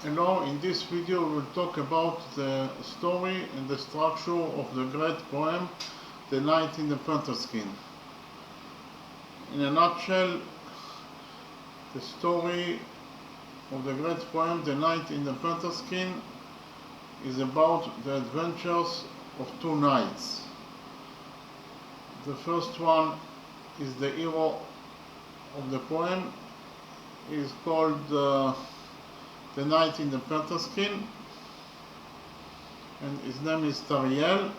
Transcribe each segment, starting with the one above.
Hello, in this video we will talk about the story and the structure of the great poem The Knight in the Panther Skin. In a nutshell, the story of the great poem The Knight in the Panther Skin is about the adventures of two knights. The first one is the hero of the poem. He is called the Knight in the Panther Skin, and his name is Tariel.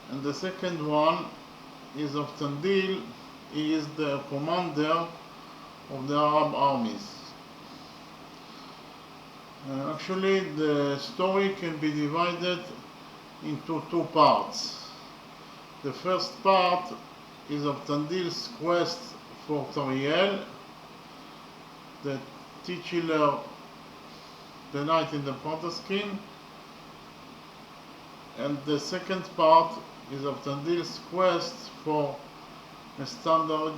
And the second one is of Tandil. He is the commander of the Arab armies. Actually, the story can be divided into two parts. The first part is of Tandil's quest for Tariel, the titular The Knight in the Panther Skin, and the second part is of Tandil's quest for Standard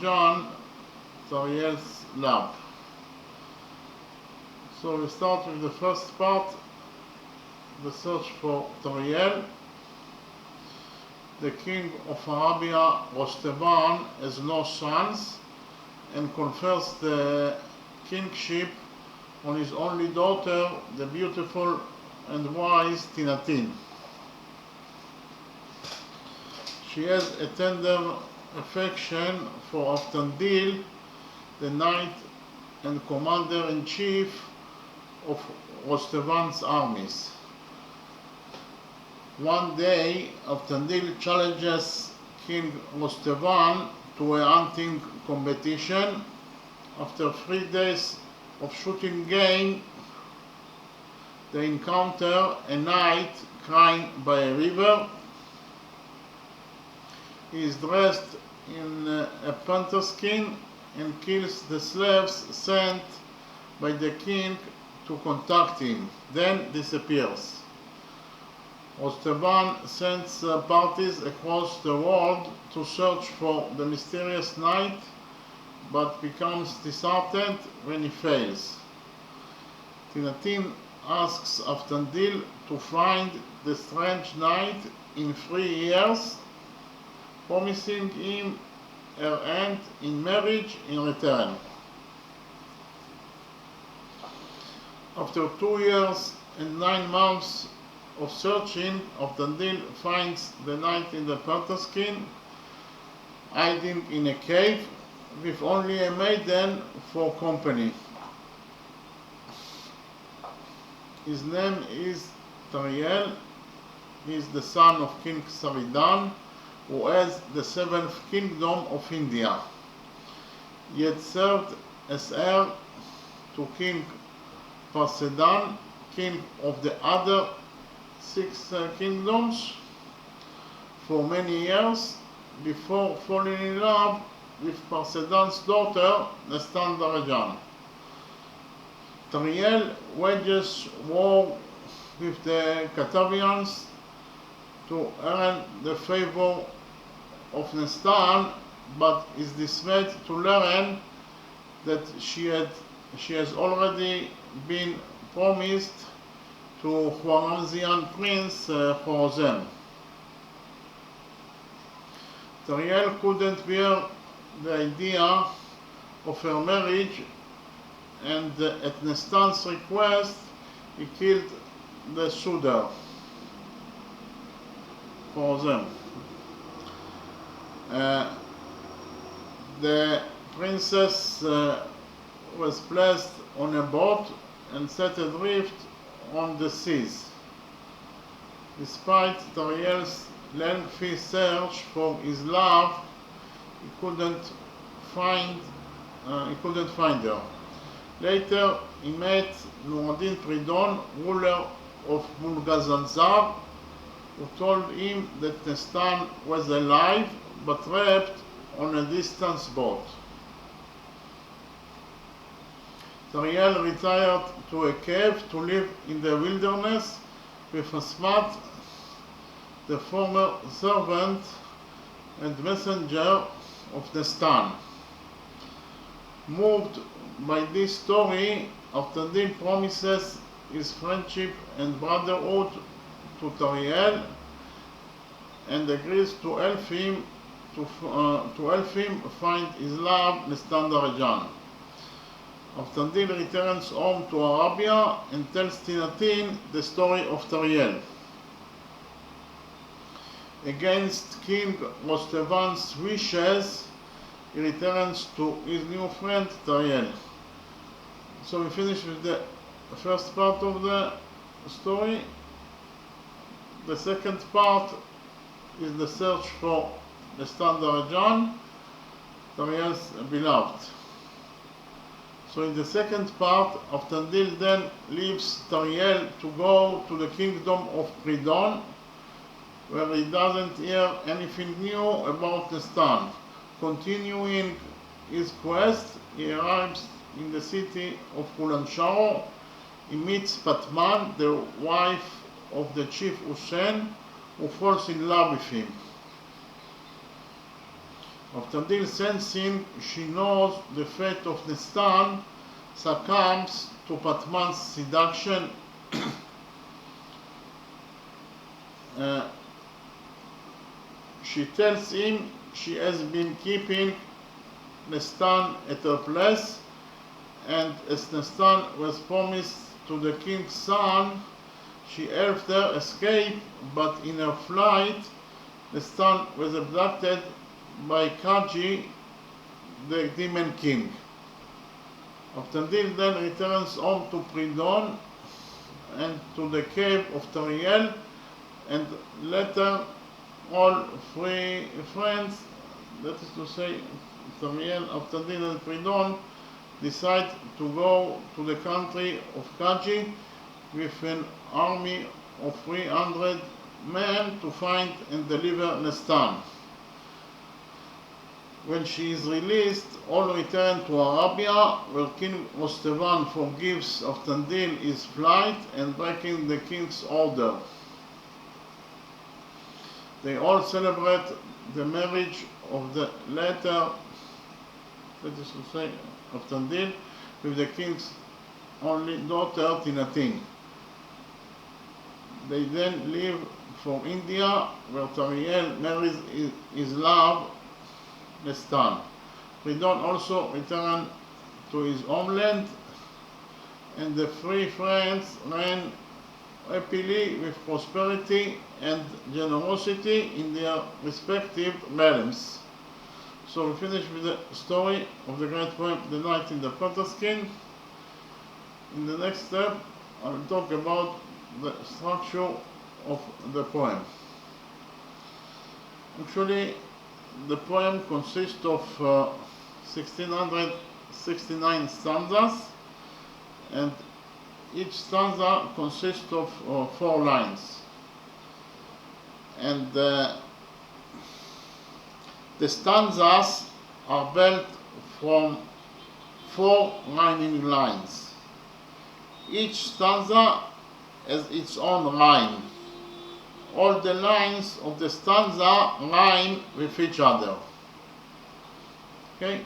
Tariel's lab. So we start with the first part, the search for Tariel. The king of Arabia, Rosteban, has no sons and confers the kingship on his only daughter, the beautiful and wise Tinatin. She has a tender affection for Tandil, the knight and commander-in-chief of Rosteban's armies. One day, Tandil challenges King Rosteban to a hunting competition. After 3 days of shooting game, they encounter a knight crying by a river. He is dressed in a panther skin and kills the slaves sent by the king to contact him, then disappears. Rosteban sends parties across the world to search for the mysterious knight, but becomes disheartened when he fails. Tinatin asks Tandil to find the strange knight in 3 years, promising him her hand in marriage in return. After 2 years and 9 months of searching, Tandil finds the knight in the panther skin hiding in a cave with only a maiden for company. His name is Tariel. He is the son of King Saridan, who has the 7th kingdom of India. He had served as heir to King Parsedan, king of the other 6 kingdoms, for many years before falling in love with Parsedan's daughter, Standard. Tariel wages war with the Katavians to earn the favor of Nestan, but is dismayed to learn that she has already been promised to Khwarazmian prince Khwarazm. Tariel couldn't bear the idea of her marriage, and at Nestan's request he killed the suitor, Khwarazm. The princess was placed on a boat and set adrift on the seas. Despite Tariel's lengthy search for his love, he couldn't find her. Later, he met Nuruddin Pridon, ruler of Mulgazanzar, who told him that Nestan was alive but trapped on a distant boat. Tariel retired to a cave to live in the wilderness with Asmat, the former servant and messenger of Nestan. Moved by this story, Avtandil promises his friendship and brotherhood to Tariel and agrees to help him find his love, Nestanda. Avtandil returns home to Arabia and tells Tinatin the story of Tariel. Against King Rostevan's wishes, he returns to his new friend Tariel. So we finish with the first part of the story. The second part is the search for Nestanda, Tariel's beloved. So in the second part, Avtandil then leaves Tariel to go to the kingdom of Pridon, where he doesn't hear anything new about Nestan. Continuing his quest, he arrives in the city of Kulansharo. He meets Patman, the wife of the chief Hussein, who falls in love with him. Avtandil, sensing she knows the fate of Nestan, succumbs to Patman's seduction. She tells him she has been keeping Nestan at her place, and as Nestan was promised to the king's son, she helped her escape, but in her flight, Nestan was abducted by Kaji, the demon king. Avtandil then returns home to Pridon and to the cave of Tariel, and later all three friends, that is to say Tariel, Avtandil and Pridon, decide to go to the country of Kaji with an army of 300 men to find and deliver Nestan. When she is released, all return to Arabia, where King Rostevan forgives Avtandil his flight and breaking the king's order. They all celebrate the marriage of the latter, that is to say, Avtandil, with the king's only daughter, Tinatin. They then leave for India, where Tariel marries his love, Nestan. Pridon also returned to his homeland, and the three friends reign happily with prosperity and generosity in their respective realms. So we finish with the story of the great poem The Knight in the Panther Skin. In the next step, I will talk about the structure of the poem. Actually, the poem consists of 1669 stanzas, and each stanza consists of 4 lines. And the stanzas are built from 4 rhyming lines. Each stanza has its own rhyme. All the lines of the stanza rhyme with each other. Okay?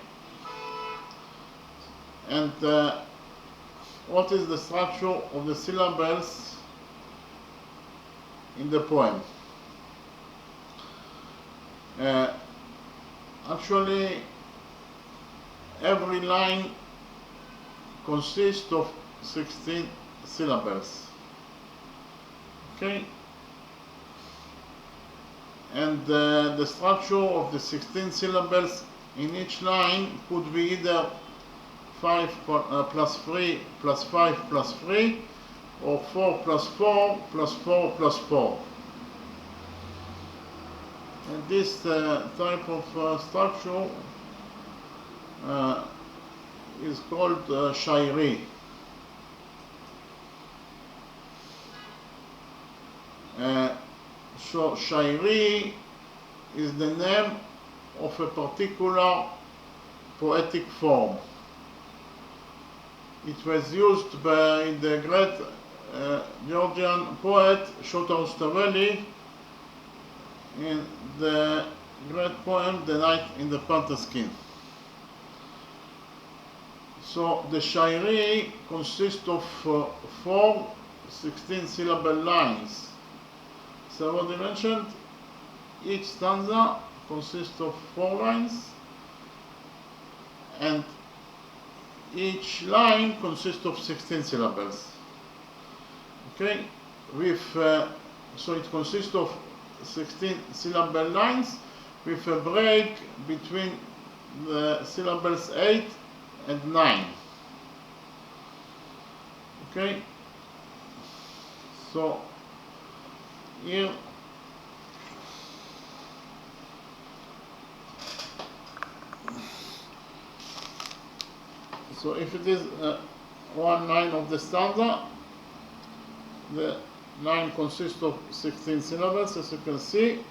And what is the structure of the syllables in the poem? Actually, every line consists of 16 syllables. Okay? And the structure of the 16 syllables in each line could be either 5 plus 3 plus 5 plus 3, or 4 plus 4 plus 4 plus 4. And this type of structure is called shairi. So shairi is the name of a particular poetic form. It was used by the great Georgian poet Shota Rustaveli in the great poem The Knight in the Panther Skin. So the shairi consists of 4 16-syllable lines. So what I mentioned, each stanza consists of 4 lines, and each line consists of 16 syllables. Okay, with so it consists of 16 syllable lines with a break between the syllables 8 and 9. Okay, so here so if it is 1/9 of the stanza, the line consists of 16 syllables, as you can see,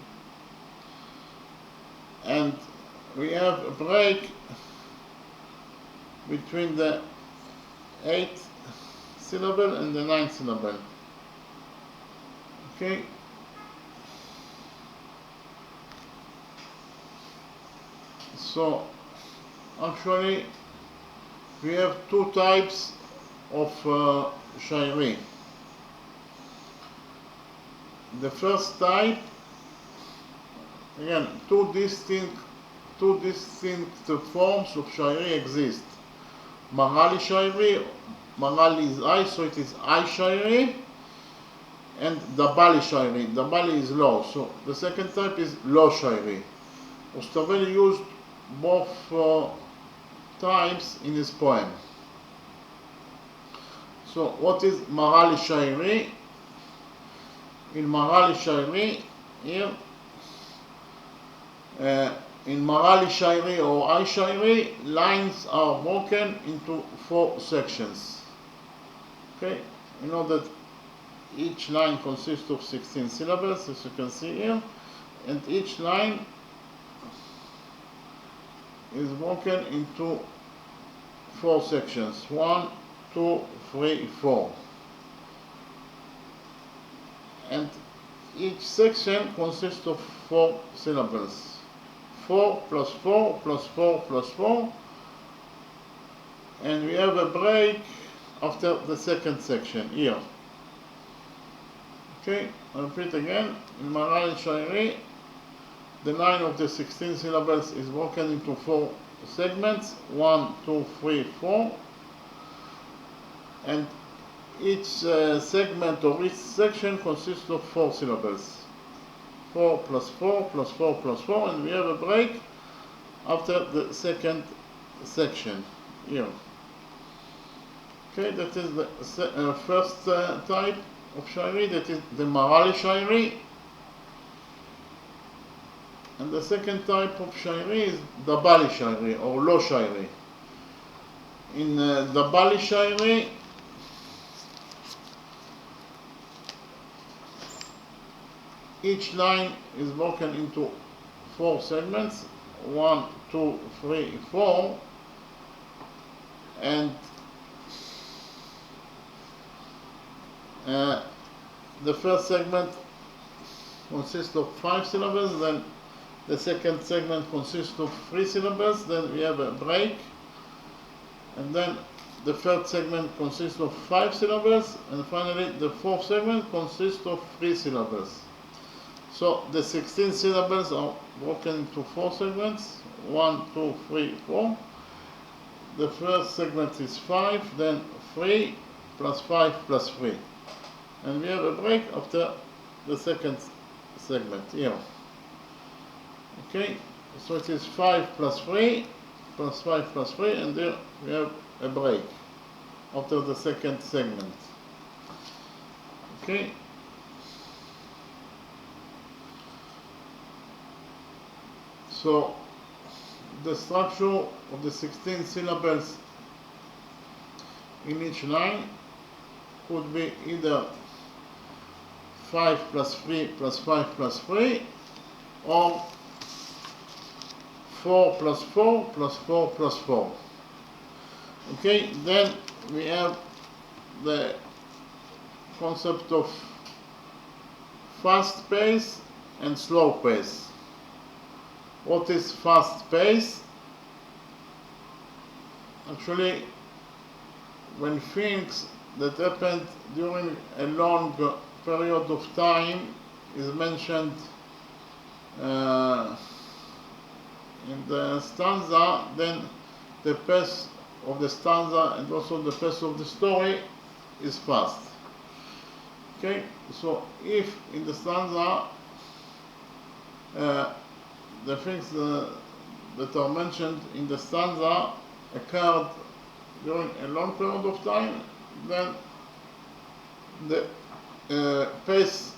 and we have a break between the 8th syllable and the 9th syllable. Okay, so actually we have 2 types of shairi. The first type, again, two distinct forms of shairi exist. Marali shairi, Marali is high, so it is high shairi, and Dabali shairi. Dabali is low, so the second type is low shairi. Ostavelli used both types in his poem. So what is Marali shairi? In Marali shairi, here, in Marali shairi or I shairi, lines are broken into 4 sections. Okay, you know that each line consists of 16 syllables, as you can see here, and each line is broken into 4 sections: 1, 2, 3, 4. And each section consists of 4 syllables. 4 plus 4 plus 4 plus 4, and we have a break after the second section here. Okay, I repeat again. In Marali shairi, the line of the 16 syllables is broken into 4 segments: 1, 2, 3, 4, and each segment or each section consists of 4 syllables. 4 plus 4 plus 4 plus 4, and we have a break after the second section here. Okay, that is the first type of shairi, that is the Marali shairi. And the second type of shairi is Dabali shairi or low shairi. In Dabali shairi, each line is broken into 4 segments: 1, 2, 3, 4, and the first segment consists of 5 syllables, then the second segment consists of 3 syllables, then we have a break, and then the third segment consists of 5 syllables, and finally the fourth segment consists of 3 syllables. So the 16 syllables are broken into 4 segments: 1, 2, 3, 4. The first segment is 5, then 3 plus 5 plus 3. And we have a break after the second segment here. Okay, so it is 5 plus 3 plus 5 plus 3, and there we have a break after the second segment. Okay. So the structure of the 16 syllables in each line could be either 5 plus 3 plus 5 plus 3, or 4 plus 4 plus 4 plus 4. Okay, then we have the concept of fast pace and slow pace. What is fast pace? Actually, when things that happened during a long period of time is mentioned in the stanza, then the pace of the stanza and also the pace of the story is fast. Okay, so if in the stanza the things that are mentioned in the stanza occurred during a long period of time, then the pace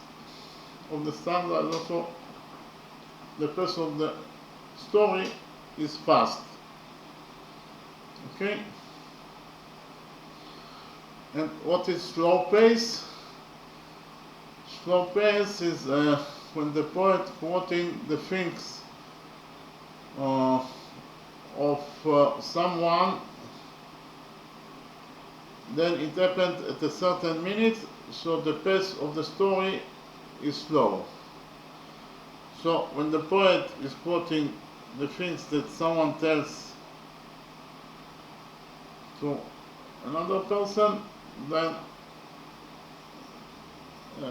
of the stanza and also the pace of the story is fast. Okay? And what is slow pace? Slow pace is when the poet quoting the things of someone, then it happened at a certain minute, so the pace of the story is slow. So when the poet is quoting the things that someone tells to another person, then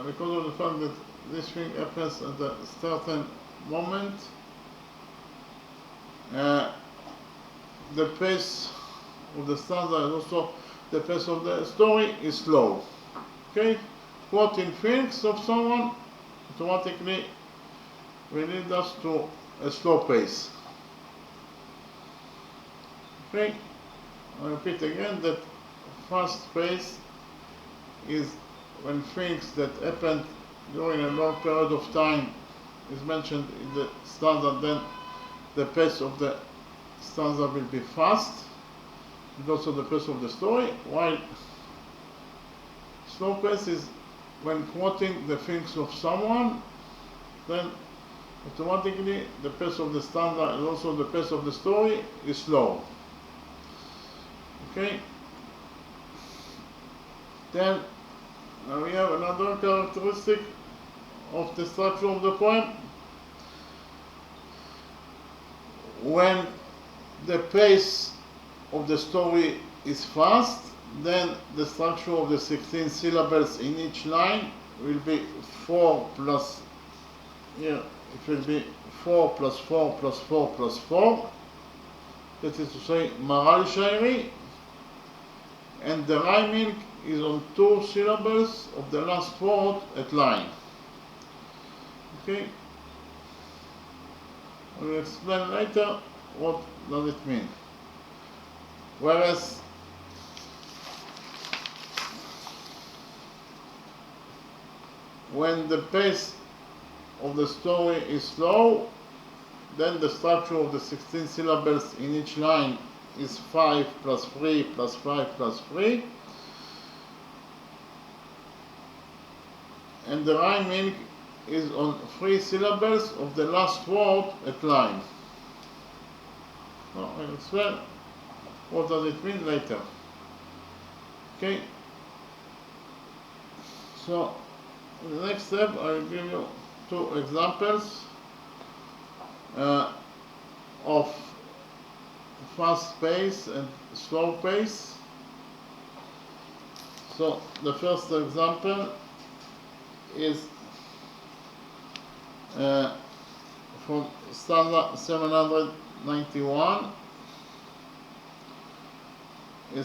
because of the fact that this thing happens at a certain moment, the pace of the stanza and also the pace of the story is slow. Okay? Quoting things of someone automatically will lead us to a slow pace. Okay? I repeat again that fast pace is when things that happened during a long period of time is mentioned in the stanza, then the pace of the stanza will be fast, and also the pace of the story, while slow pace is when quoting the things of someone, then automatically the pace of the stanza and also the pace of the story is slow. Okay? Then we have another characteristic of the structure of the poem. When the pace of the story is fast, then the structure of the 16 syllables in each line will be 4 plus, here it will be 4 plus 4 plus 4 plus 4. That is to say, Maral Shairi. And the rhyming is on 2 syllables of the last word at line. Okay? I will explain later what does it mean. Whereas when the pace of the story is slow, then the structure of the 16 syllables in each line is 5 plus 3 plus 5 plus 3. And the rhyming is on 3 syllables of the last word at line. Now I'll explain what does it mean later. Okay? So, in the next step I will give you 2 examples of fast pace and slow pace. So the first example is from stanza 791. In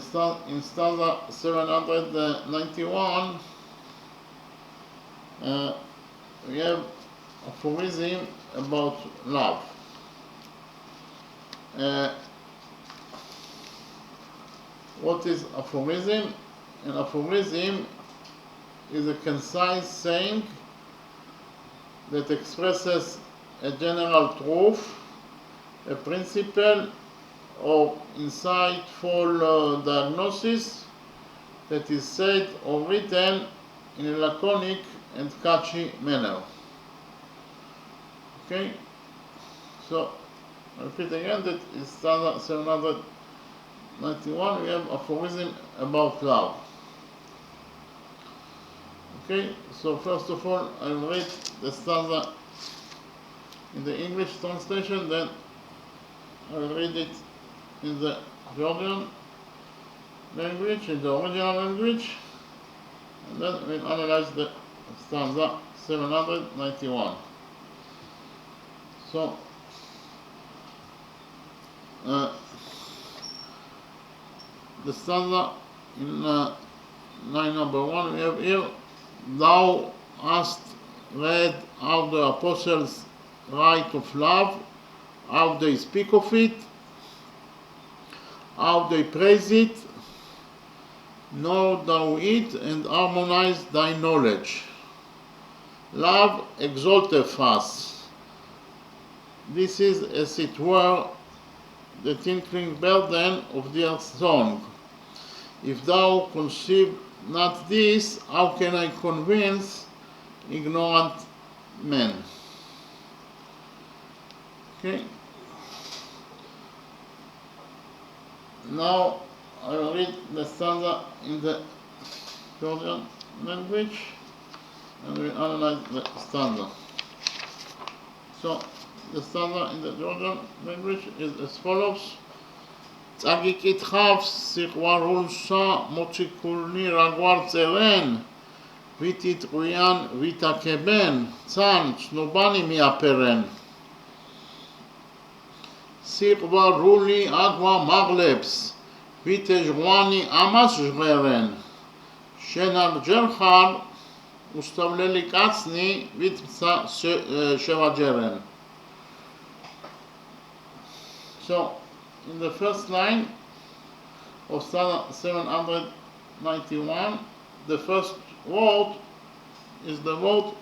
stanza 791 we have aphorism about love. What is aphorism? An aphorism is a concise saying that expresses a general truth, a principle, or insightful diagnosis that is said or written in a laconic and catchy manner. Okay? So, I repeat again that in stanza 791 we have aphorism about love. Okay, so first of all I will read the stanza in the English translation, then I will read it in the Georgian, language, in the original language, and then we'll analyze the stanza 791. So, the stanza in line number 1 we have here, thou hast read how the apostles write of love, how they speak of it, how they praise it, know thou it and harmonize thy knowledge. Love exalteth us. This is as it were the tinkling burden of their song. If thou conceive not this, how can I convince ignorant men? Okay. Now I will read the stanza in the Georgian language and we analyze the stanza. So the stanza in the Georgian language is as follows. Tzagik itchav sikhwa rulsa mochikulni ragwar tseren vitit ruyan vitakeben tzan snobani miaperen sikhwa ruli agwa magleps vitejwani amas jveren shenar jerchar ustavleli katsni vitsa shevajeren. So, in the first line of Psalm 791, the first word is the word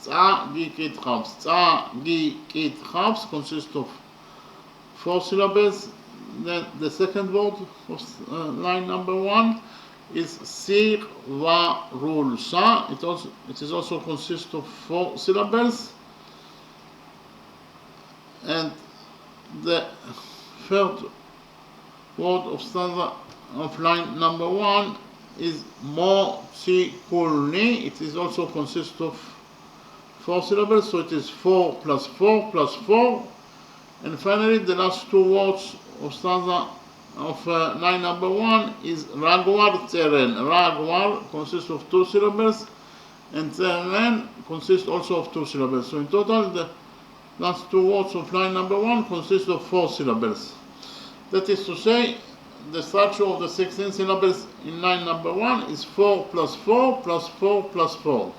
tzagikit chavs. Tzagikit chavs consists of 4 syllables. Then the second word of line number 1 is sir va rul sa. It is also consists of 4 syllables. And the third word of stanza of line number 1 is mochikulni. It is also consists of 4 syllables, so it is 4 plus 4 plus 4. And finally, the last 2 words of stanza of line number 1 is ragwar tseren. Ragwar consists of 2 syllables, and tseren consists also of 2 syllables. So in total, the last 2 words of line number 1 consist of 4 syllables. That is to say, the structure of the 16 syllables in line number 1 is 4 plus 4 plus 4 plus 4.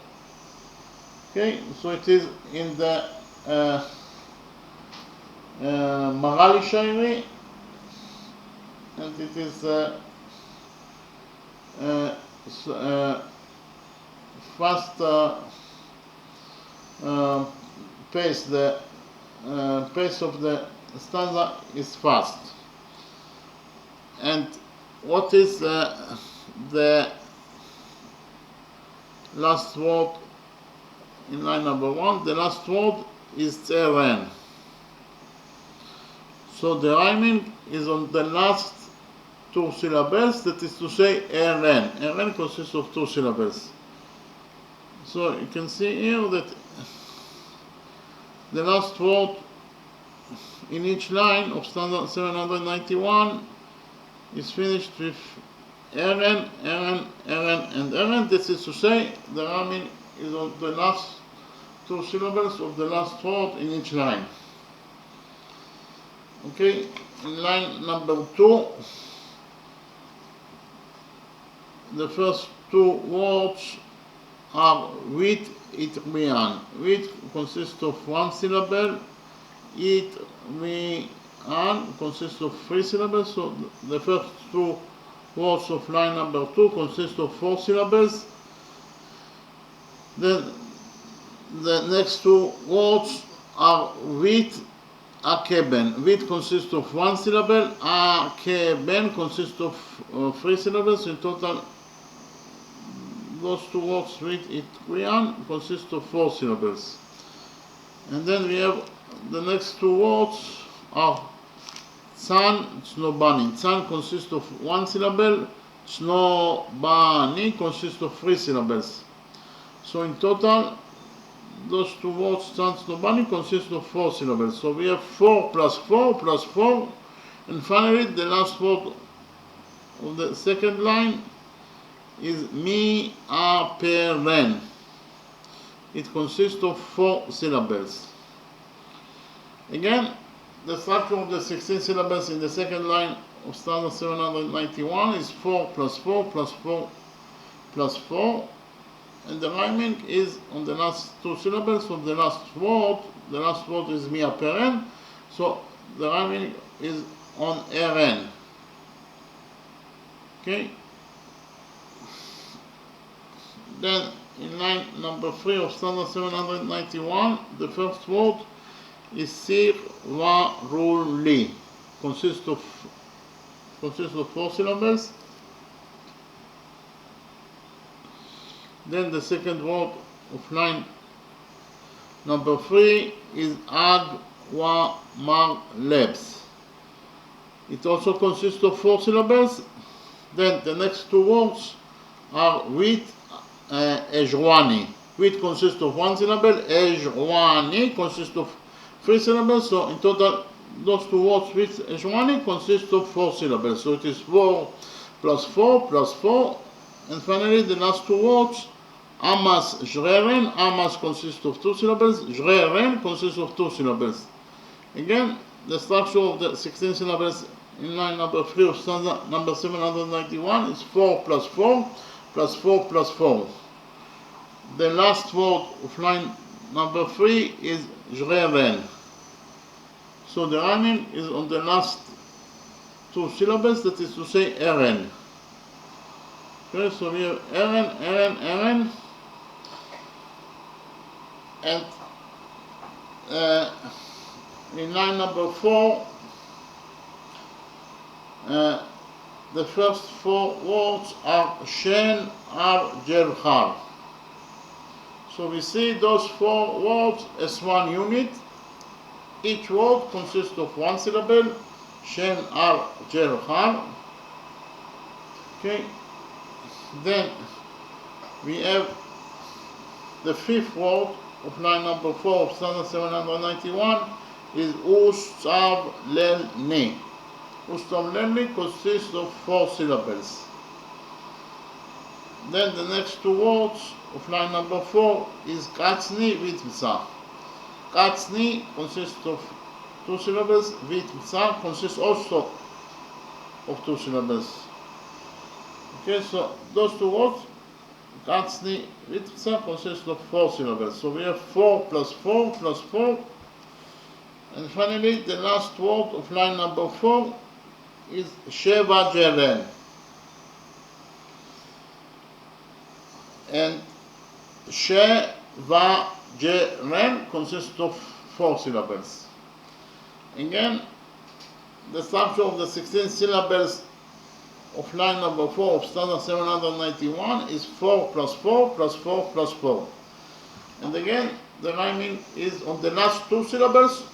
Okay, so it is in the Magali Shairi, and it is fast pace. The pace of the stanza is fast. And what is the last word in line number 1? The last word is tseren. So the rhyming is on the last 2 syllables, that is to say eren. Eren consists of 2 syllables. So you can see here that the last word in each line of stanza 791 is finished with eren, eren, eren, and eren. This is to say, the rhyming is on the last 2 syllables of the last word in each line. Okay, in line number 2, the first 2 words are wit, it, mian. Wit consists of 1 syllable, it, mian consists of 3 syllables, so the first 2 words of line number 2 consist of 4 syllables. Then the next 2 words are wit, akeben. Wit consists of 1 syllable, akeben consists of 3 syllables. In total, those 2 words, wit, it, mian, consist of 4 syllables. And then we have the next 2 words are tzan, snobani. Tzan consists of 1 syllable, snobani consists of 3 syllables. So in total, those 2 words, tzan, snobani, consist of 4 syllables. So we have 4 plus 4 plus 4, and finally the last word of the second line is mi, a, pe, ren. It consists of 4 syllables. Again, the structure of the 16 syllables in the second line of stanza 791 is 4 plus 4 plus 4 plus 4, and the rhyming is on the last 2 syllables of the last word. The last word is mi, a, pe, ren, so the rhyming is on eren. Okay. Then in line number 3 of stanza 791, the first word is sir, wa, ru, li. Consists of 4 syllables. Then the second word of line number 3 is ag, wa, mar, lebs. It also consists of 4 syllables. Then the next 2 words are wheat, ejwani. Wheat consists of 1 syllable, ejwani consists of 3 syllables, so in total those 2 words with ejwani consist of 4 syllables. So it is 4 plus 4 plus 4, and finally the last 2 words, amas, jreren. Amas consists of 2 syllables, jreren consists of 2 syllables. Again, the structure of the 16 syllables in line number 3 of stanza number 791 is 4 plus 4 plus 4 plus 4. The last word of line number 3 is jreren. So the rhyming is on the last 2 syllables, that is to say eren. Okay, so we have eren, eren, eren, and in line number 4, the first 4 words are shen, ar, jer, har. So we see those 4 words as one unit. Each word consists of 1 syllable, shen, ar, jer, har. Okay. Then we have the 5th word of line number 4 of stanza 791 is ustav, lel, ne. Ustav, lel, ne consists of 4 syllables. Then the next 2 words of line number 4 is katsni, vitmsa. Katsni consists of 2 syllables, vitmsa consists also of 2 syllables. Okay, so those 2 words, katsni, vitmsa, consist of 4 syllables. So we have 4 plus 4 plus 4. And finally, the last word of line number 4 is sheva, jeren. And sheva, jeren consists of 4 syllables. Again, the structure of the 16 syllables of line number 4 of stanza 791 is 4 plus 4 plus 4 plus 4. And again, the rhyming is on the last 2 syllables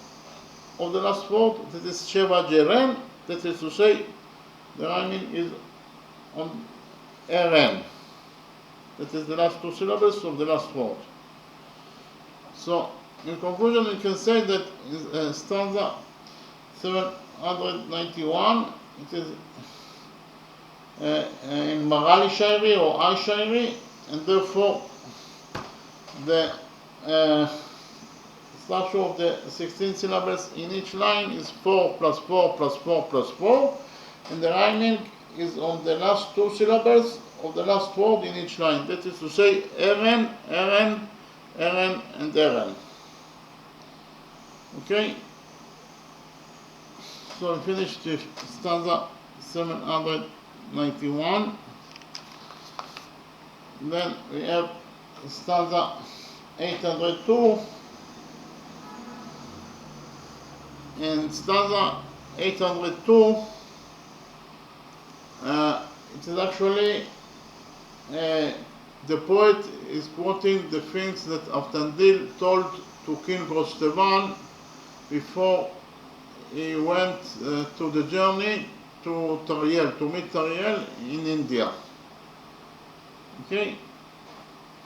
of the last word, that is sheva, jeren, that is to say, the rhyming is on eren. That is the last 2 syllables of the last word. So, in conclusion, we can say that in stanza 791, it is in Marali Shairi or I Shairi, and therefore the structure of the 16 syllables in each line is 4 plus 4 plus 4 plus 4, and the rhyming is on the last 2 syllables of the last word in each line. That is to say, eren, eren, eren, and eren. Okay? So we finished with stanza 791. Then we have stanza 802. In stanza 802, it is actually the poet is quoting the things that Avtandil told to King Rostevan before he went to the journey to Tariel, to meet Tariel in India. Okay?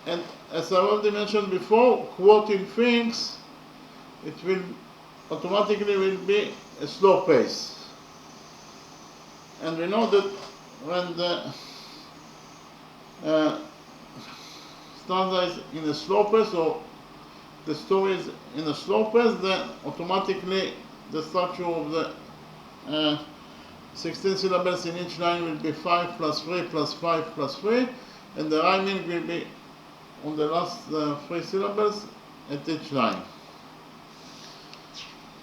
And as I already mentioned before, quoting things, it will automatically will be a slow pace. And we know that when the stanza is in a slopes, or the story is in a slopes, then automatically the structure of the 16 syllables in each line will be 5 plus 3 plus 5 plus 3, and the rhyming will be on the last 3 syllables at each line.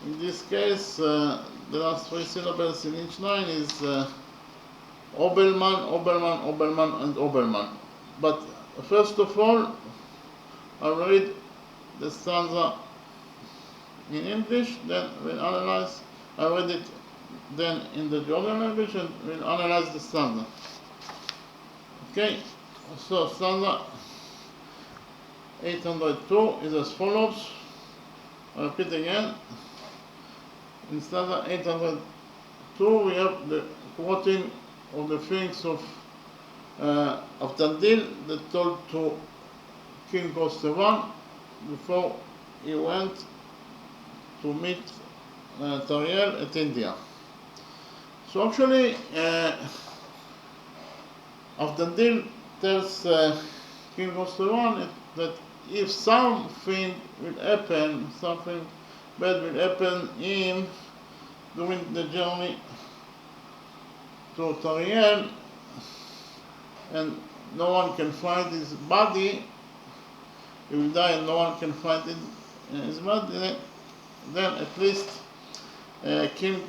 In this case, the last 3 syllables in each line is Obermann, Obermann, Obermann, and Obermann. But first of all, I will read the stanza in English, then we'll analyze. I read it then in the Georgian language, and we'll analyze the stanza. Okay, so stanza 802 is as follows. I repeat again. In stanza 802 we have the quoting of the things of Dandil that told to King Kostevan before he went to meet Tariel at India. So actually, Dandil tells King Kostevan that if something will happen, something bad will happen him during the journey to Tariel, and no one can find his body, he will die and no one can find his body, then at least the king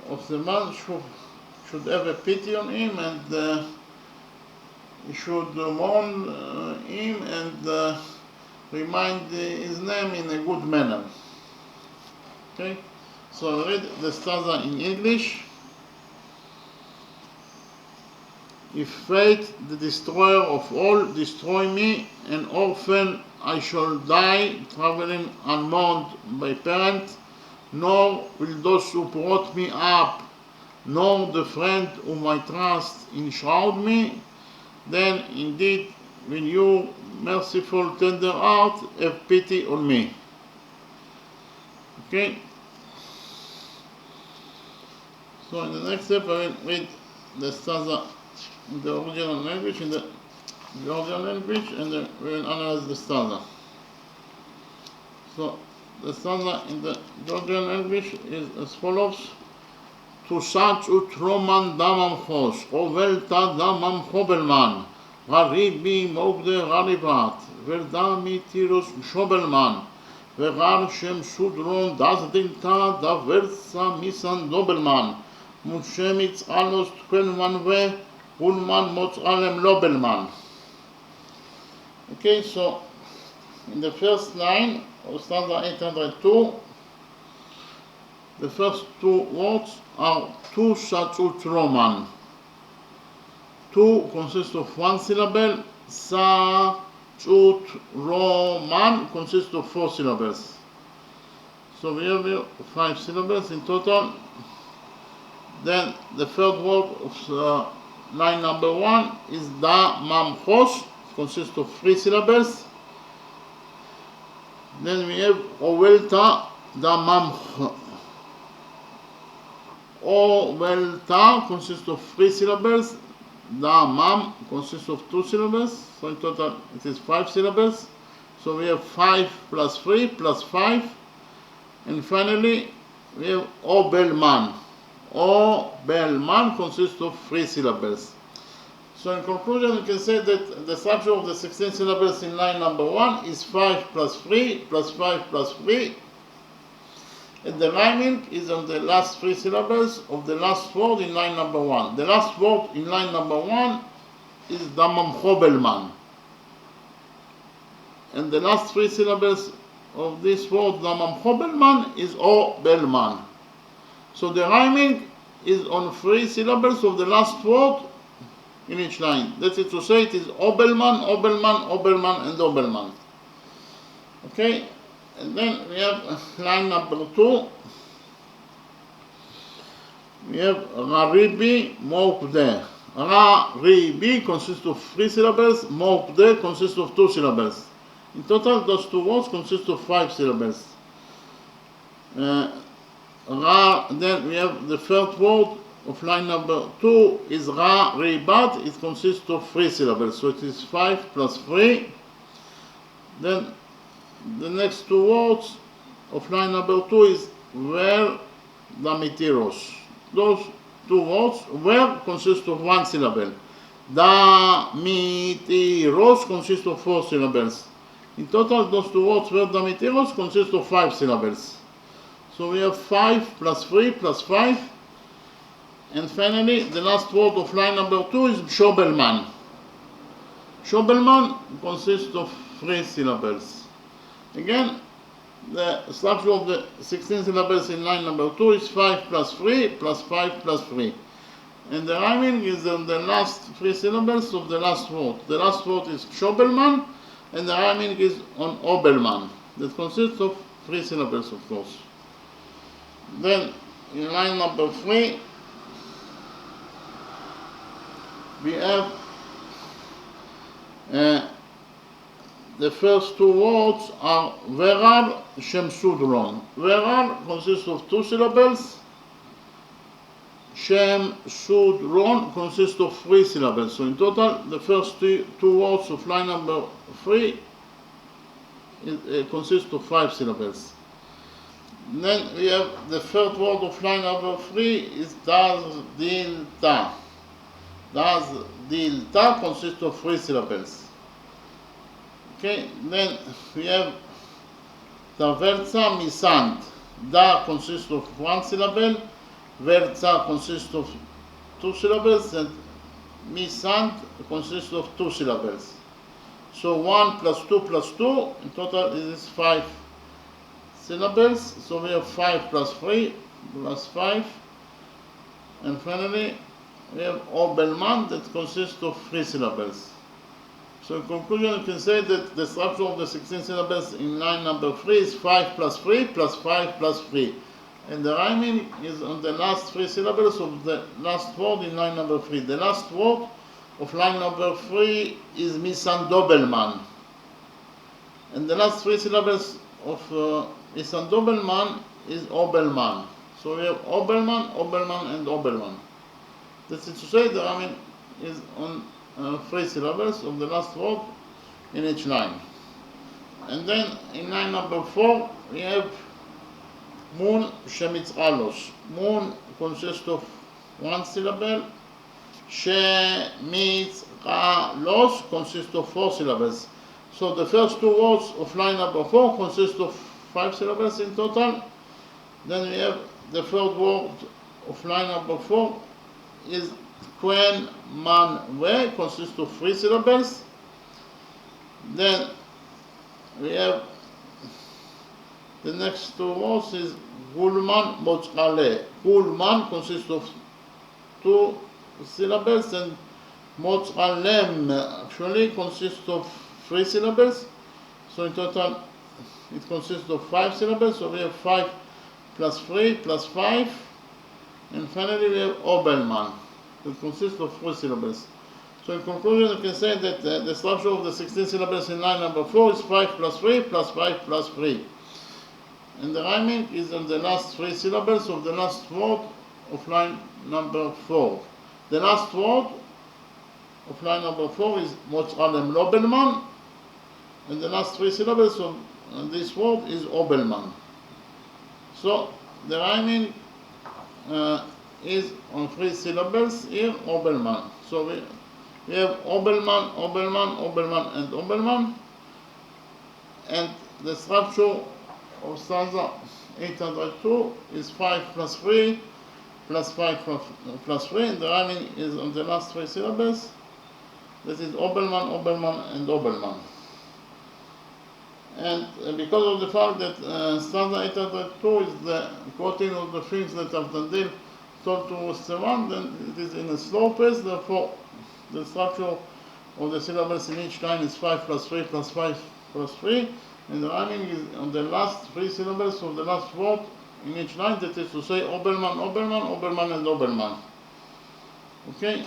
of the man should have a pity on him, and he should mourn him and remind his name in a good manner. Okay, so I read the stanza in English. If fate, the destroyer of all, destroy me, an orphan I shall die, traveling unmourned by parent, nor will those who brought me up, nor the friend whom I trust enshroud me, then indeed will you, merciful tender heart, have pity on me. Okay? So in the next step I will read the stanza in the original language, in the Georgian language, and then we will analyze the stanza. So the stanza in the Georgian language is as follows. Tu sac ut roman damam chos, ovelta damam hobelman, garibi mogde garibat, verdami tiros shobelman, vegar shem sudron das dilta da versa misan dobelman, mushemitz alos tkenman ve Ulman Motzalem Lobelman. Okay, so in the first line of stanza 802, the first two words are Tu Sachut Roman. Tu consists of one syllable, Sachut Roman consists of 4 syllables. So we have here 5 syllables in total. Then the third word of line number 1 is Da Mamchos, consists of 3 syllables. Then we have Ovelta Da Mamch. Ovelta consists of 3 syllables. Da Mam consists of 2 syllables. So in total it is 5 syllables. So we have 5 plus 3 plus 5. And finally we have Obelman. Obelman consists of 3 syllables. So in conclusion, we can say that the structure of the 16 syllables in line number 1 is 5 plus 3 plus 5 plus 3. And the rhyming is on the last 3 syllables of the last word in line number 1. The last word in line number 1 is Damam Hobelman. And the last 3 syllables of this word, Damam Hobelman, is Obelman. So the rhyming is on 3 syllables of the last word in each line. That is to say, it is Obelman, Obelman, Obelman, and Obelman. Okay, and then we have line number 2. We have Raribi Mokde. Raribi consists of 3 syllables, Mokde consists of 2 syllables. In total, those 2 words consist of 5 syllables. Then we have the third word, of line number 2 is Ra, Ri, Bat. It consists of 3 syllables, so it is 5 plus 3. Then the next two words of line number 2 is Ver, Damitiros. Those two words, Ver consist of 1 syllable. Damitiros consist of 4 syllables. In total, those two words, Ver, Damitiros, consist of 5 syllables. So we have 5 plus 3 plus 5. And finally, the last word of line number 2 is Shobelman. Shobelman consists of 3 syllables. Again, the structure of the 16 syllables in line number 2 is 5 plus 3 plus 5 plus 3. And the rhyming is on the last 3 syllables of the last word. The last word is Shobelman, and the rhyming is on Obelman. That consists of 3 syllables, of course. Then, in line number 3, we have the first two words are Verar, Shemsudron. Verar consists of 2 syllables. Shemsudron consists of 3 syllables. So in total, the first two words of line number 3 consist of 5 syllables. Then we have the third word of line number 3 is Das, Dil, Ta. Das, Dil, Ta consists of 3 syllables. Okay, then we have Taverza, Misant. Da consists of 1 syllable, Verza consists of 2 syllables, and Misant consists of 2 syllables. So 1 plus 2 plus 2, in total it is 5 syllables. So we have 5 plus 3 plus 5. And finally, we have Obelman that consists of 3 syllables. So in conclusion, you can say that the structure of the 16 syllables in line number 3 is 5 plus 3 plus 5 plus 3. And the rhyming is on the last 3 syllables of the last word in line number 3. The last word of line number 3 is Misandobelman. And the last 3 syllables of Misandobelman is Obelman. So we have Obelman, Obelman, and Obelman. That is to say, the rhyming is on 3 syllables of the last word in each line. And then in line number 4, we have Mun, Shemitzralos. Mun consists of 1 syllable. Shemitzralos consists of 4 syllables. So the first two words of line number 4 consist of 5 syllables in total. Then we have the third word of line number 4 is Quen, Man, We, consists of 3 syllables. Then we have the next two words is Gulman, Motzale. Gulman consists of 2 syllables, and Motzalem actually consists of 3 syllables. So in total it consists of 5 syllables. So we have 5 plus 3 plus 5. And finally we have Obelman. It consists of 3 syllables. So in conclusion, you can say that the structure of the 16 syllables in line number 4 is 5 plus 3 plus 5 plus 3. And the rhyming is on the last 3 syllables of the last word of line number 4. The last word of line number 4 is Motzalem Lobelman, and the last 3 syllables of this word is Obelman. So the rhyming is on 3 syllables here, Obelman. So we have Obelman, Obelman, Obelman, and Obelman. And the structure of stanza 802 is 5 plus 3 plus 5 plus 3, and the rhyming is on the last 3 syllables. That is Obelman, Obelman, and Obelman. And because of the fact that stanza 802 is the quoting of the things that Avdandil told to Stevan, then it is in a slow pace. Therefore, the structure of the syllables in each line is 5 plus 3 plus 5 plus 3, and the rhyming is on the last 3 syllables of the last word in each line. That is to say, Obelman, Obelman, Obelman, and Obelman. Okay?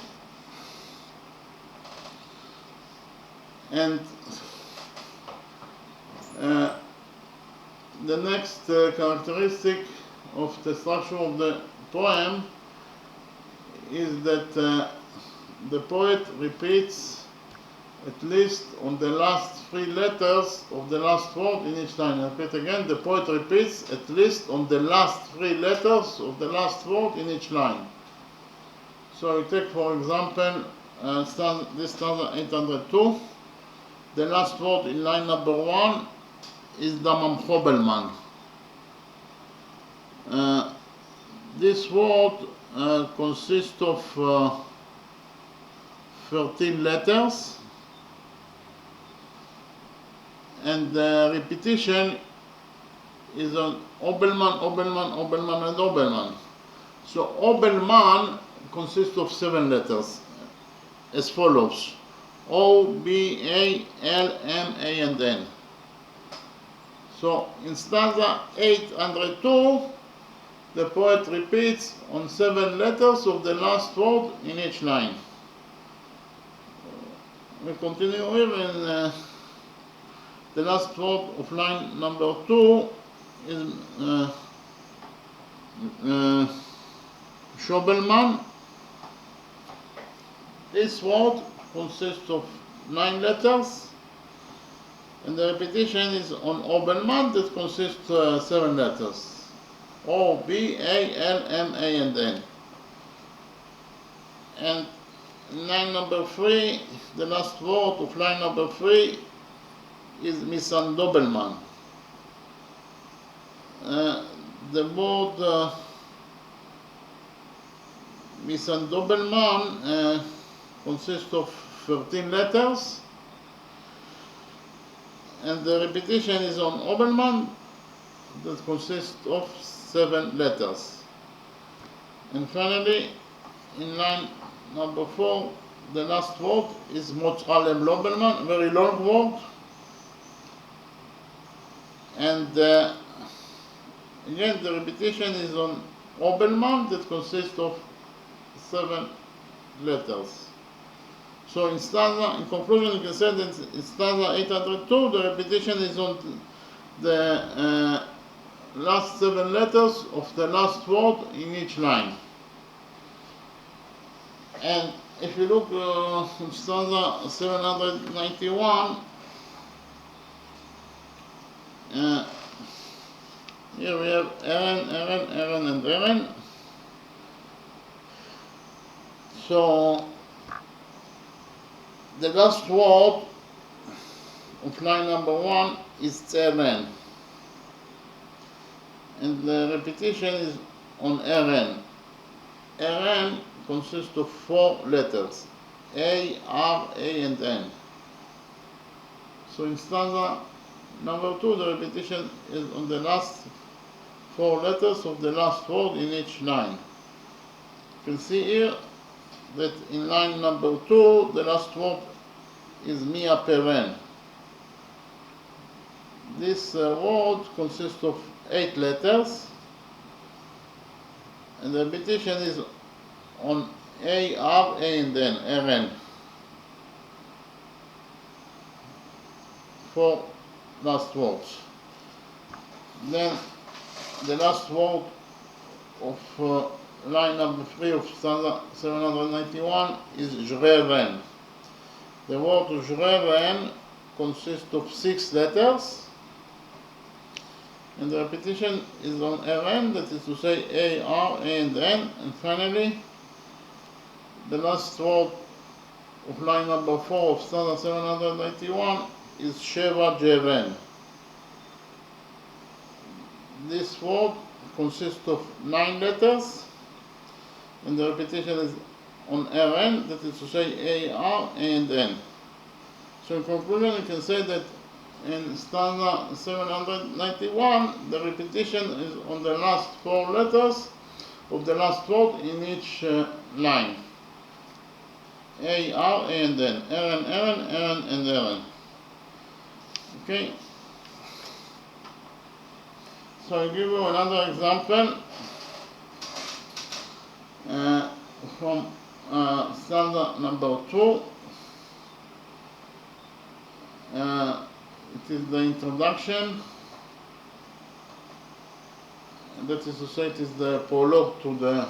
And the next characteristic of the structure of the poem is that the poet repeats at least on the last three letters of the last word in each line. I repeat again, the poet repeats at least on the last three letters of the last word in each line. So we take for example this stanza 802. The last word in line number 1 is Damam Hobelman. This word consists of 13 letters, and the repetition is on Obelman, Obelman, Obelman, and Obelman. So Obelman consists of 7 letters as follows: O, B, A, L, M, A, and N. So in stanza 802, the poet repeats on 7 letters of the last word in each line. We continue here, and the last word of line number 2 is Schobelman. This word consists of 9 letters, and the repetition is on Obelman, that consists 7 letters: O, B, A, L, M, A, and N. And line number 3, the last word of line number 3 is Misan Dobelman. The word Misan Dobelman consists of 13 letters, and the repetition is on Obelman, that consists of 7 letters. And finally, in line number 4, the last word is Motzalem Lobelman, very long word. And again, the repetition is on Obelman, that consists of 7 letters. So in conclusion, you can say that in stanza 802, the repetition is on the last 7 letters of the last word in each line. And if you look in stanza 791, here we have Eren, Eren, Eren, and Eren. So the last word of line number 1 is Eren, and the repetition is on Eren. Eren consists of 4 letters: A, R, A, and N. So in stanza number 2, the repetition is on the last 4 letters of the last word in each line. You can see here that in line number 2, the last word is Mia Peren. This word consists of 8 letters, and the repetition is on A, R, A, and N, Eren. 4 last words. Then the last word of line number 3 of stanza 791 is Jreren. The word Jreren consists of 6 letters, and the repetition is on Eren, that is to say A, R, A, and N. And finally, the last word of line number 4 of stanza 791 is Sheva Jeren. This word consists of 9 letters, and the repetition is on Eren, that is to say A, R, A, and N. So in conclusion, you can say that in stanza 791, the repetition is on the last 4 letters of the last word in each line: A, R, A, and N. Eren, Eren, Eren, and Eren. Okay. So I give you another example from stanza number 2. It is the introduction, that is to say, it is the prologue to the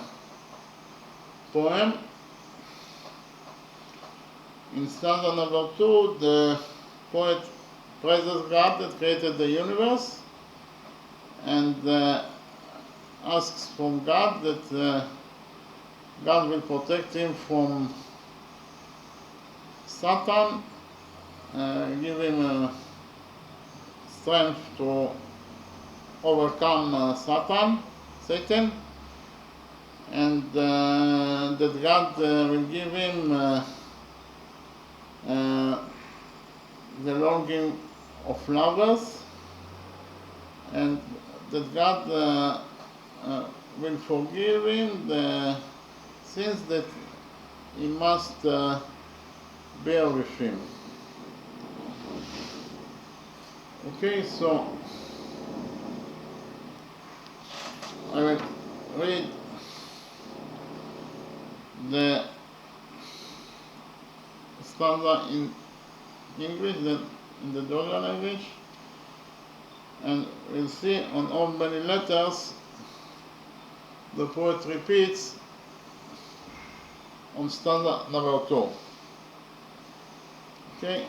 poem. In stanza number 2, the poet praises God that created the universe and asks from God that God will protect him from Satan, give him strength to overcome Satan, and that God will give him the longing of lovers, and that God will forgive him the sins that he must bear with him. Okay, so I will read the stanza in English, then in the Dorian language, and we'll see on how many letters the poet repeats on stanza number 2. Okay,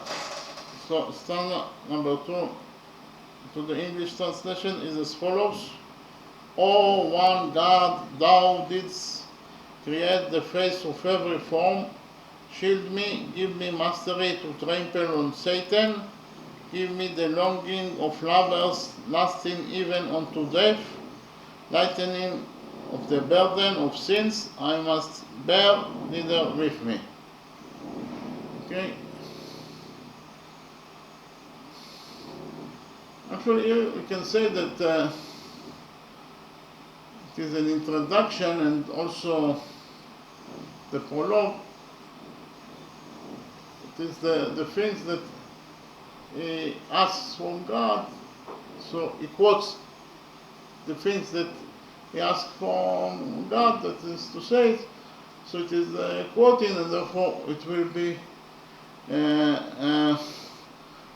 so stanza number 2 to the English translation is as follows. O one God, thou didst create the face of every form. Shield me, give me mastery to trample on Satan. Give me the longing of lovers, lasting even unto death. Lightening of the burden of sins I must bear thither with me. Okay. Actually, here we can say that it is an introduction and also the prologue. It is the things that he asks from God, so he quotes the things that he asked from God, that is to say, so it is quoting, and therefore it will be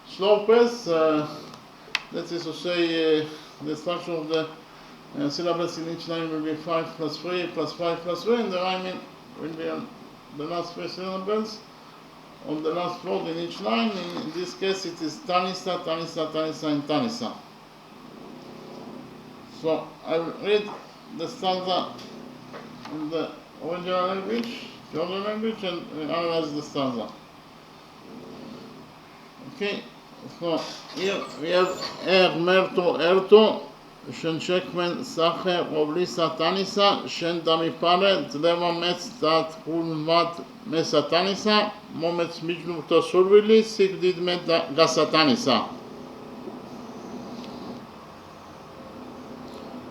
slow pace, that is to say, the structure of the syllables in each line will be 5 plus 3 plus 5 plus 3, and the rhyming will be on the last 3 syllables on the last word in each line. In this case it is Tanisa, Tanisa, Tanisa, and Tanisa. So I will read the stanza in the original language, the other language, and analyze the stanza. Okay, so here we have Merto Erto, Shen Shekmen Sacher Oblisa Tanisa, Shen Damipare, Tleva Metz Tat Kulmat Mesatanisa, Momets Mijnu Tosurvili, Sigdid Met Gasatanisa.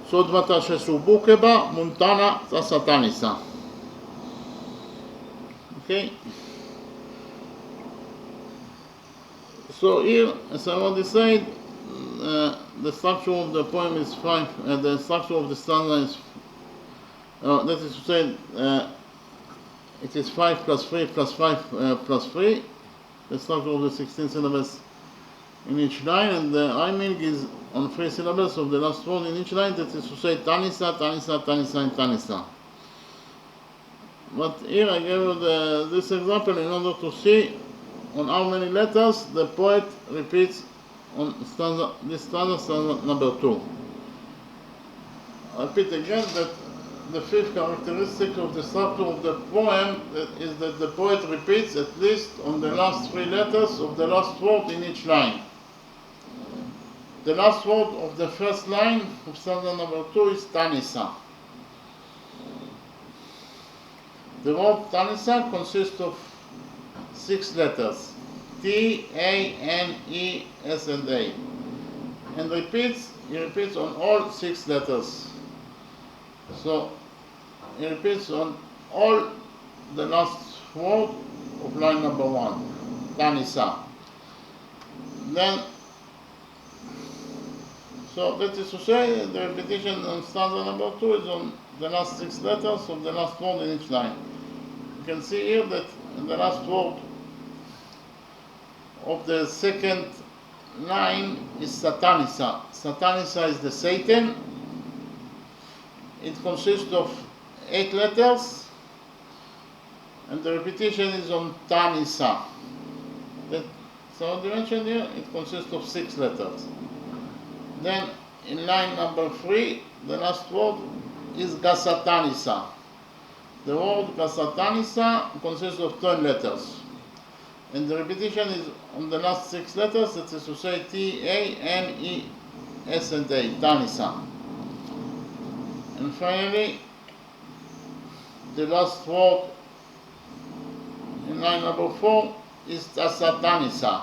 Sodvata Shesubukeba, Montana Tasatanisa. Okay. So here, as I already said, the structure of the poem is 5, the structure of the stanza is, that is to say, it is 5 plus 3 plus 5 plus 3, the structure of the 16 syllables in each line, and the rhyming is on 3 syllables of the last word in each line, that is to say, Tanisa, Tanisa, Tanisa, and Tanisa. But here I gave you this example in order to see on how many letters the poet repeats on this stanza number 2. I repeat again that the 5th characteristic of the structure of the poem is that the poet repeats at least on the last 3 letters of the last word in each line. The last word of the first line of stanza number 2 is Tanisa. The word Tanisa consists of 6 letters, T, A, N, E, S, and A, and he repeats on all 6 letters. So he repeats on all the last word of line number 1, Tanisa. Then, so that is to say, the repetition on stanza number 2 is on the last 6 letters of the last word in each line. You can see here that in the last word of the second line is Satanisa. Satanisa is the Satan. It consists of 8 letters, and the repetition is on Tanisa. That third dimension here, it consists of 6 letters. Then in line number 3, the last word is Gasatanisa. The word Gasatanisa consists of 10 letters. And the repetition is on the last 6 letters, that is to say T-A-N-E-S and A, Tanisa. And finally, the last word in line number 4 is Tasatanisa.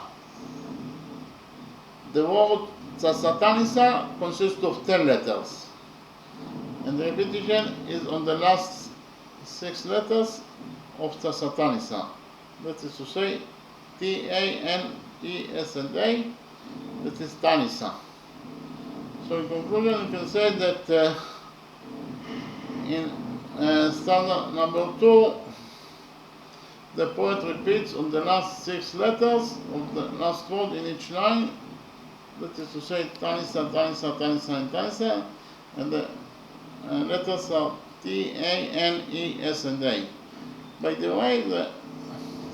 The word Tasatanisa consists of 10 letters. And the repetition is on the last 6 letters of Tasatanisa. That is to say T-A-N-E-S and A, that is Tanisa. So in conclusion, you can say that in stanza number 2, the poet repeats on the last 6 letters of the last word in each line, that is to say Tanisa, Tanisa, Tanisa, and Tanisa, and the letters are T-A-N-E-S and A. By the way, the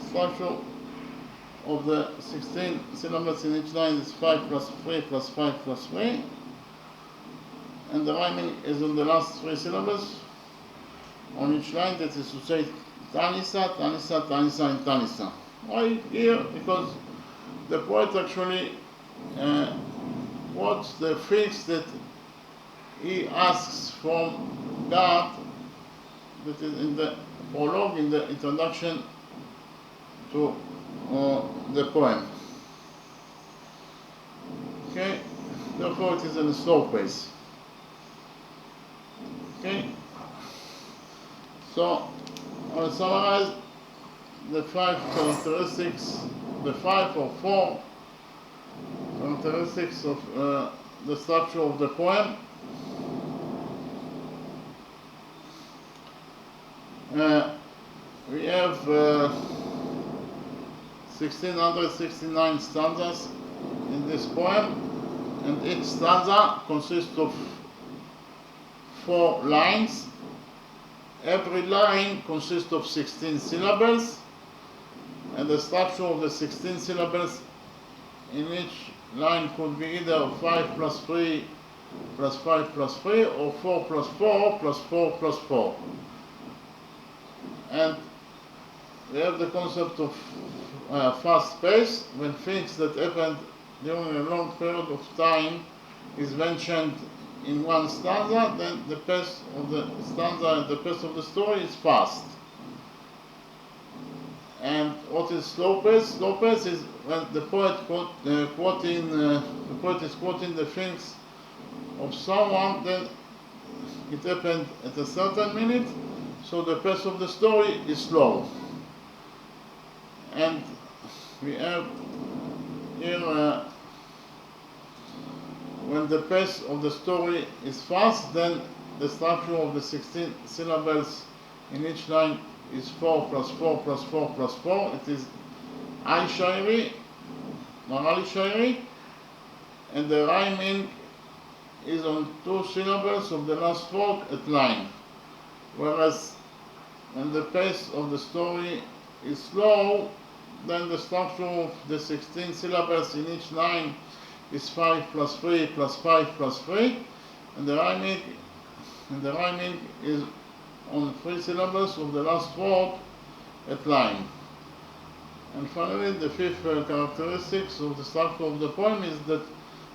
structure of the 16 syllables in each line is 5 plus 3 plus 5 plus 3, and the rhyming is on the last 3 syllables on each line, that is to say Tanisa, Tanisa, Tanisa, and Tanisa. Why here? Because the poet actually quotes the things that he asks from God, that is in the prologue, in the introduction to the poem. Okay, therefore it is in a slow pace. Okay, so I will summarize the 5 characteristics, the 5 or 4 characteristics of the structure of the poem. We have 1669 stanzas in this poem, and each stanza consists of 4 lines. Every line consists of 16 syllables, and the structure of the 16 syllables in each line could be either 5 plus 3 plus 5 plus 3 or 4 plus 4 plus 4 plus 4. And we have the concept of fast pace, when things that happened during a long period of time is mentioned in one stanza, then the pace of the stanza and the pace of the story is fast. And what is slow pace? Slow pace is when the poet is quoting the things of someone, then it happened at a certain minute, so the pace of the story is slow. And we have here when the pace of the story is fast, then the structure of the 16 syllables in each line is 4 plus 4 plus 4 plus 4. It is Ai Shairi, Marali Shairi, and the rhyming is on 2 syllables of the last word at line. Whereas when the pace of the story is slow, then the structure of the 16 syllables in each line is 5 plus 3 plus 5 plus 3, and the rhyming is on 3 syllables of the last word at line. And finally, the 5th characteristics of the structure of the poem is that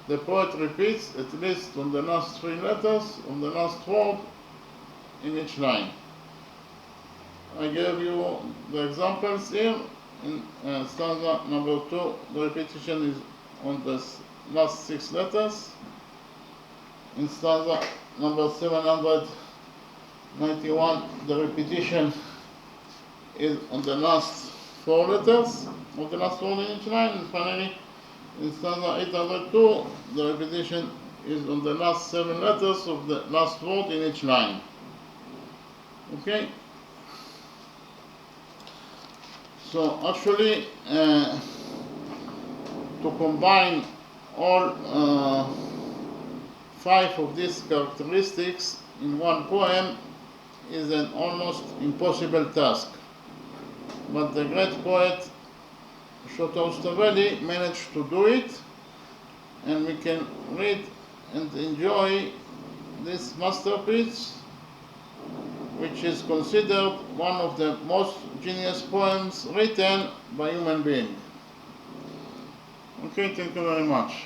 the poet repeats at least on the last 3 letters of the last word in each line. I gave you the examples here. In stanza number 2, the repetition is on the last 6 letters. In stanza number 791, the repetition is on the last 4 letters of the last word in each line. And finally, in stanza 802, the repetition is on the last 7 letters of the last word in each line. Okay? So actually, to combine all 5 of these characteristics in one poem is an almost impossible task. but the great poet Shotostavelli managed to do it, and we can read and enjoy this masterpiece, which is considered one of the most genius poems written by human being. Okay, thank you very much.